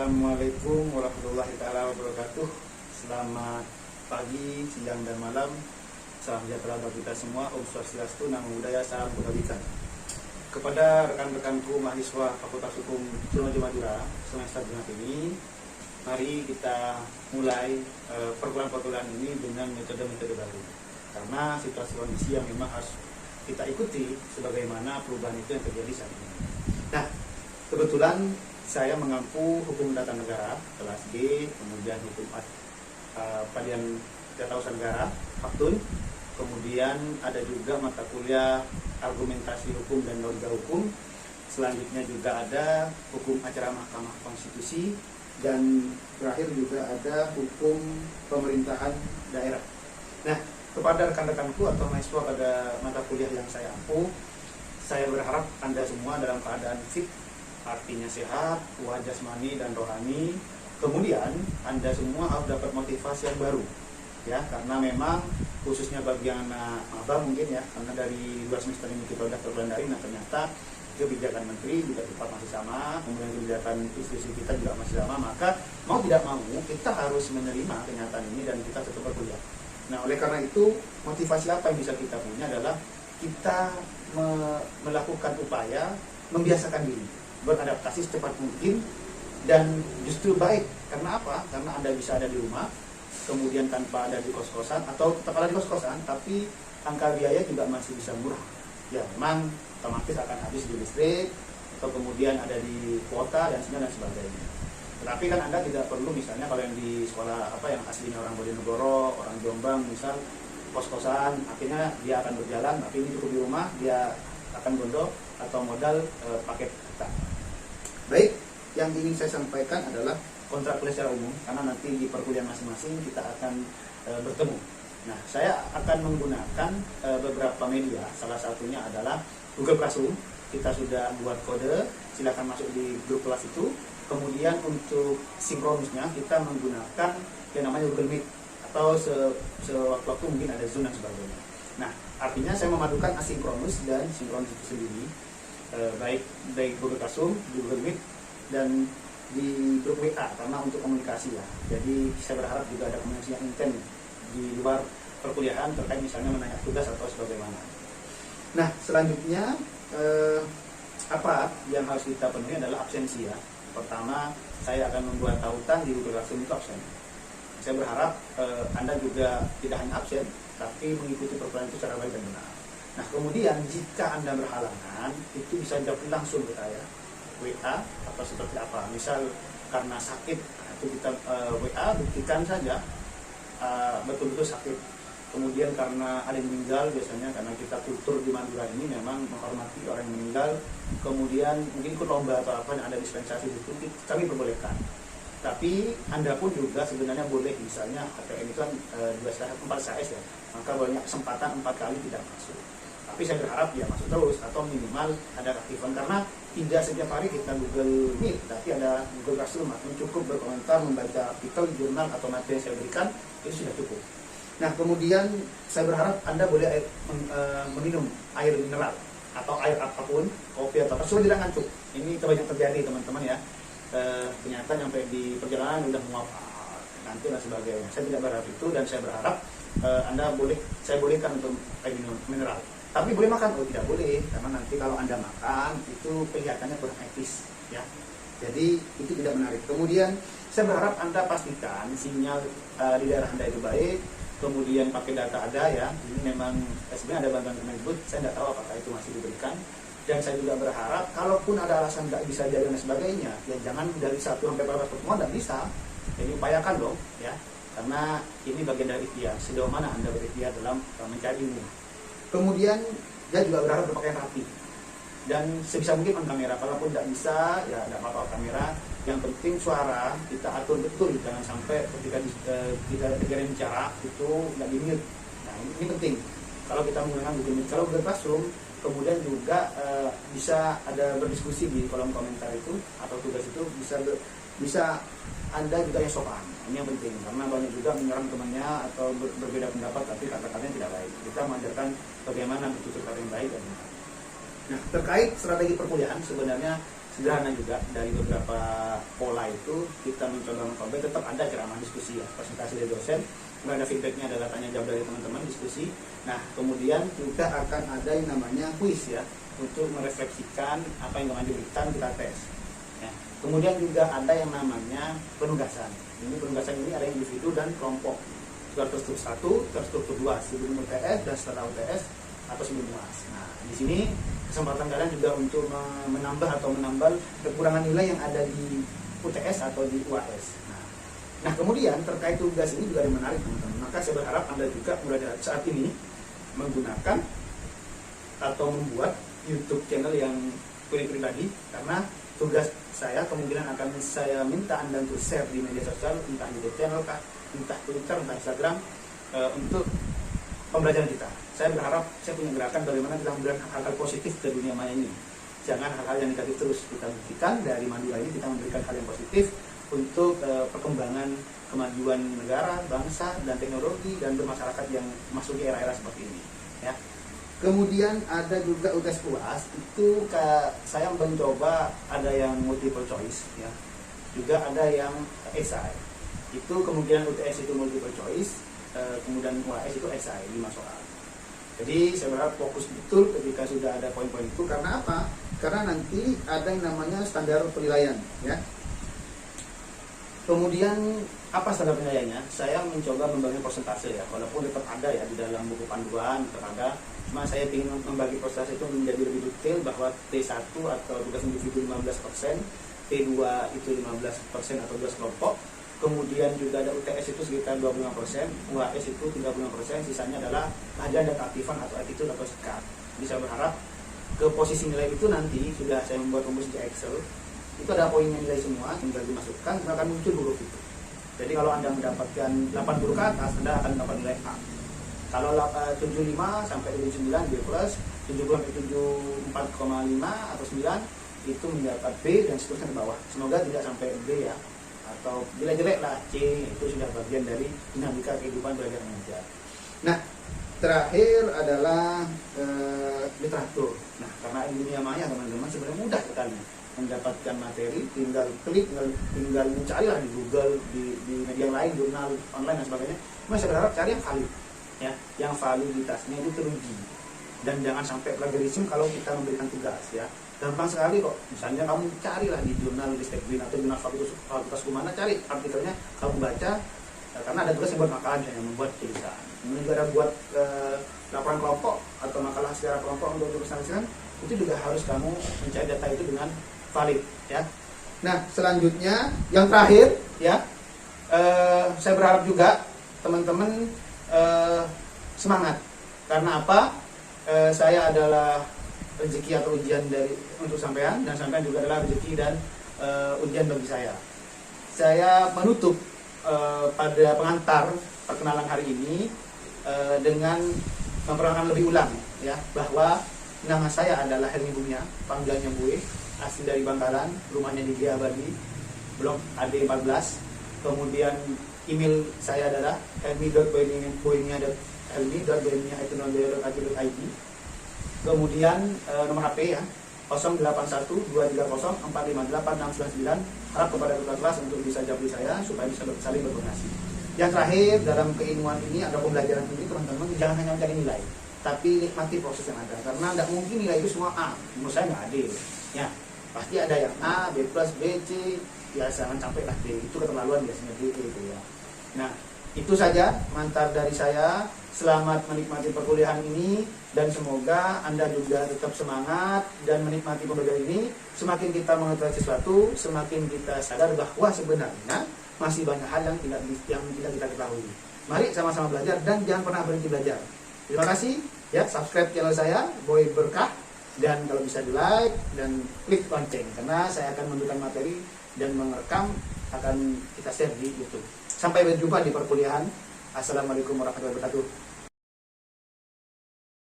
Assalamualaikum warahmatullahi taala wabarakatuh. Selamat pagi, siang, dan malam. Salam sejahtera bagi kita semua. Om Swastiastu, Namo Buddhaya, Salam Kebajikan. Kepada rekan-rekanku mahasiswa Fakultas Hukum Trunojoyo Madura semester genap ini, mari kita mulai perkuliahan ini dengan metode-metode baru. Karena situasi kondisi yang memang harus kita ikuti sebagaimana perubahan itu yang terjadi saat ini. Nah, kebetulan saya mengampu hukum tata negara kelas G, kemudian hukum padian tata usaha negara Faktun, kemudian ada juga mata kuliah argumentasi hukum dan logika hukum. Selanjutnya juga ada hukum acara Mahkamah Konstitusi, dan terakhir juga ada hukum pemerintahan daerah. Nah, kepada rekan-rekanku atau mahasiswa pada mata kuliah yang saya ampu, saya berharap Anda semua dalam keadaan fit, artinya sehat, kuat jasmani dan rohani. Kemudian Anda semua harus dapat motivasi yang baru, ya, karena memang khususnya bagi anak maba mungkin ya, karena dari 2 semester ini kita sudah terlandari. Nah, ternyata kebijakan menteri juga tepat masih sama, kemudian kebijakan institusi kita juga masih sama, maka mau tidak mau kita harus menerima kenyataan ini dan kita tetap berkuliah. Nah, oleh karena itu motivasi apa yang bisa kita punya adalah kita melakukan upaya membiasakan diri beradaptasi secepat mungkin, dan justru baik. Karena apa? Karena Anda bisa ada di rumah, kemudian tanpa ada di kos-kosan, atau tetap ada di kos-kosan tapi angka biaya juga masih bisa murah. Ya, memang otomatis akan habis di listrik, atau kemudian ada di kuota dan sebagainya. Tetapi kan Anda tidak perlu, misalnya kalau yang di sekolah yang aslinya orang Bojonegoro, orang Jombang misal, kos-kosan, akhirnya dia akan berjalan, tapi ini cukup di rumah, dia akan gondok atau modal paket kita. Baik, yang ingin saya sampaikan adalah kontrak kuliah secara umum, karena nanti di perkuliahan masing-masing kita akan bertemu. Nah, saya akan menggunakan beberapa media, salah satunya adalah Google Classroom. Kita sudah buat kode, silakan masuk di grup kelas itu. Kemudian untuk sinkronusnya kita menggunakan yang namanya Google Meet, atau sewaktu-waktu mungkin ada Zoom dan sebagainya. Nah, artinya saya memadukan asinkronus dan sinkronus itu sendiri, baik Google Classroom, Google Meet, dan di grup WA, karena untuk komunikasi ya. Jadi saya berharap juga ada komunikasi yang intens di luar perkuliahan terkait misalnya menanya tugas atau sebagaimana. Nah, selanjutnya apa yang harus kita penuhi adalah absensi ya. Pertama, saya akan membuat tautan di Google Classroom itu absen. Saya berharap Anda juga tidak hanya absen, tapi mengikuti perkuliahan itu secara baik dan benar. Nah, kemudian jika Anda berhalangan, itu bisa jawab langsung ke saya, WA atau seperti apa. Misal karena sakit, itu kita WA, buktikan saja betul-betul sakit. Kemudian karena ada yang meninggal, biasanya karena kita kultur di Madura ini memang menghormati orang yang meninggal, kemudian mungkin ikut lomba atau apa yang ada dispensasi itu kami perbolehkan. Tapi Anda pun juga sebenarnya boleh, misalnya KPM itu kan 4 SKS ya, maka banyak kesempatan 4 kali tidak masuk. Tapi saya berharap dia masuk terus, atau minimal ada aktifan, karena tidak setiap hari kita Google Meet, tapi ada Google Classroom, atau cukup berkomentar, membaca artikel, jurnal, atau materi yang saya berikan, itu sudah cukup. Nah, kemudian saya berharap Anda boleh meminum air mineral, atau air apapun, kopi atau apa, supaya tidak ngantuk. Ini banyak terjadi teman-teman ya, ternyata sampai di perjalanan udah muap, ngantuk dan sebagainya. Saya tidak berharap itu, dan saya berharap saya bolehkan untuk air minum mineral. Tapi boleh makan? Oh, tidak boleh, karena nanti kalau Anda makan itu kelihatannya kurang etis ya. Jadi itu tidak menarik. Kemudian saya berharap Anda pastikan sinyal di daerah Anda itu baik, kemudian pakai data ada ya. Ini memang sebenarnya ada bantuan Kemendikbud, saya tidak tahu apakah itu masih diberikan. Dan saya juga berharap kalaupun ada alasan nggak bisa jalan dan sebagainya, ya jangan dari 1 sampai 14 pertemuan, tidak bisa. Jadi upayakan dong ya, karena ini bagian dari ikhtiar. Sejauh mana Anda berikhtiar dalam mencari ilmu. Kemudian dia juga berharap berpakaian rapi, dan sebisa mungkin on kamera. Kalaupun tidak bisa, ya tidak apa-apa kamera. Yang penting suara kita atur betul, jangan sampai ketika kita bicara itu tidak di-mute. Nah, ini penting. Kalau kita menggunakan Google Meet, kalau Google Classroom, kemudian juga bisa ada berdiskusi di kolom komentar itu, atau tugas itu bisa Anda juga yang sopan. Ini yang penting, karena banyak juga menyerang temannya atau berbeda pendapat tapi kata-katanya tidak baik. Kita mengajarkan bagaimana bertutur kata yang baik dan benar. Nah, terkait strategi perkuliahan, sebenarnya sederhana juga. Dari beberapa pola itu kita mencoba mengcoba, tetap ada ceramah diskusi ya, presentasi dari dosen, kemudian ada feedbacknya, adalah tanya jawab dari teman-teman, diskusi. Nah kemudian juga akan ada yang namanya kuis ya, untuk merefleksikan apa yang kemarin diberikan, kita tes ya. Kemudian juga ada yang namanya penugasan. Ini penugasan ini ada yang individu dan kelompok, terstruktur 1, terstruktur 2, sebelum UTS dan setelah UTS atau sebelum UAS. Nah di sini kesempatan kalian juga untuk menambah atau menambal kekurangan nilai yang ada di UTS atau di UAS. Nah kemudian terkait tugas ini juga ada yang menarik teman-teman. Maka saya berharap Anda juga mulai dari saat ini menggunakan atau membuat YouTube channel yang pribadi, karena tugas saya kemungkinan akan saya minta Anda untuk share di media sosial, entah YouTube channel kah, entah Twitter, entah Instagram, untuk pembelajaran kita. Saya berharap saya punya gerakan bagaimana kita memberikan hal-hal positif ke dunia maya ini. Jangan hal-hal yang negatif terus. Kita buktikan dari Madura ini kita memberikan hal yang positif untuk perkembangan kemajuan negara, bangsa, dan teknologi, dan bermasyarakat yang masuk di era-era seperti ini ya. Kemudian ada juga UTS UAS, itu saya mencoba ada yang multiple choice ya, juga ada yang esai. Itu kemudian UTS itu multiple choice, kemudian UAS itu esai 5 soal. Jadi saya berharap fokus betul ketika sudah ada poin-poin itu. Karena apa? Karena nanti ada yang namanya standar penilaian ya. Kemudian apa standar penilaiannya? Saya mencoba membagi persentase ya, walaupun tetap ada ya di dalam buku panduan, tetap ada. Cuma saya ingin membagi persentase itu menjadi lebih detail, bahwa T1 atau tugas individu 15%, T2 itu 15% atau tugas kelompok. Kemudian juga ada UTS itu sekitar 25%, UAS itu 35%, sisanya adalah kajian dan keaktifan atau attitude atau sikap. Jadi saya berharap ke posisi nilai itu nanti sudah saya membuat rumus di Excel, itu ada poinnya nilai semua, tinggal dimasukkan, akan muncul huruf itu. Jadi kalau Anda mendapatkan 80 ke atas, Anda akan mendapat nilai A. Kalau 75 sampai 79 B+, 70 sampai 74,5 atau 9 itu mendapat B, dan seterusnya ke bawah. Semoga tidak sampai B ya, atau jelek-jelek lah C, itu sudah bagian dari dinamika kehidupan belajar mengajar. Nah terakhir adalah literatur. Nah karena ini dunia maya teman-teman, sebenarnya mudah sekali mendapatkan materi, tinggal klik, tinggal mencari lah di Google, di media lain, jurnal online dan sebagainya. Cuma saya berharap cari yang valid ya, yang validitasnya itu teruji, dan jangan sampai plagiarisme kalau kita memberikan tugas ya. Gampang sekali kok, misalnya kamu carilah di jurnal Ristek Green atau jurnal Fakultas Kumana, cari artikelnya, kamu baca, karena ada tugas yang buat makalah, yang membuat tulisan. Kemudian juga ada buat laporan kelompok atau makalah secara kelompok untuk tulisan, itu juga harus kamu mencari data itu dengan valid ya. Nah selanjutnya yang terakhir ya, saya berharap juga teman-teman semangat. Karena apa? Saya adalah rezeki atau ujian dari untuk sampean, dan sampean juga adalah rezeki dan ujian bagi saya. Saya menutup pada pengantar perkenalan hari ini dengan memperkenalkan lebih ulang ya, bahwa nama saya adalah Helmi Bumia, panggilannya Bue, asli dari Bangkalan, rumahnya di Gria Abadi, blok AD14. Kemudian email saya adalah helmi.boemia@helmi.boemia@gmail.id. Kemudian nomor HP ya 081230458699. Harap kepada kelas untuk bisa jawab saya supaya bisa saling berkoordinasi. Yang terakhir dalam keilmuan ini, ada pembelajaran ini teman-teman, jangan hanya mencari nilai, tapi nikmati proses yang ada. Karena tidak mungkin nilai itu semua A, menurut saya nggak adil ya. Pasti ada yang A, B+, B, C, ya jangan sampai lah D, itu keterlaluan biasanya D itu ya. Nah itu saja mantar dari saya. Selamat menikmati perkuliahan ini, dan semoga Anda juga tetap semangat dan menikmati pembelajaran ini. Semakin kita mengetahui sesuatu, semakin kita sadar bahwa sebenarnya masih banyak hal yang tidak kita ketahui. Mari sama-sama belajar dan jangan pernah berhenti belajar. Terima kasih ya, subscribe channel saya Boy Berkah, dan kalau bisa di like dan klik lonceng, karena saya akan memberikan materi dan merekam, akan kita share di YouTube. Sampai berjumpa di perkuliahan. Assalamualaikum warahmatullahi wabarakatuh.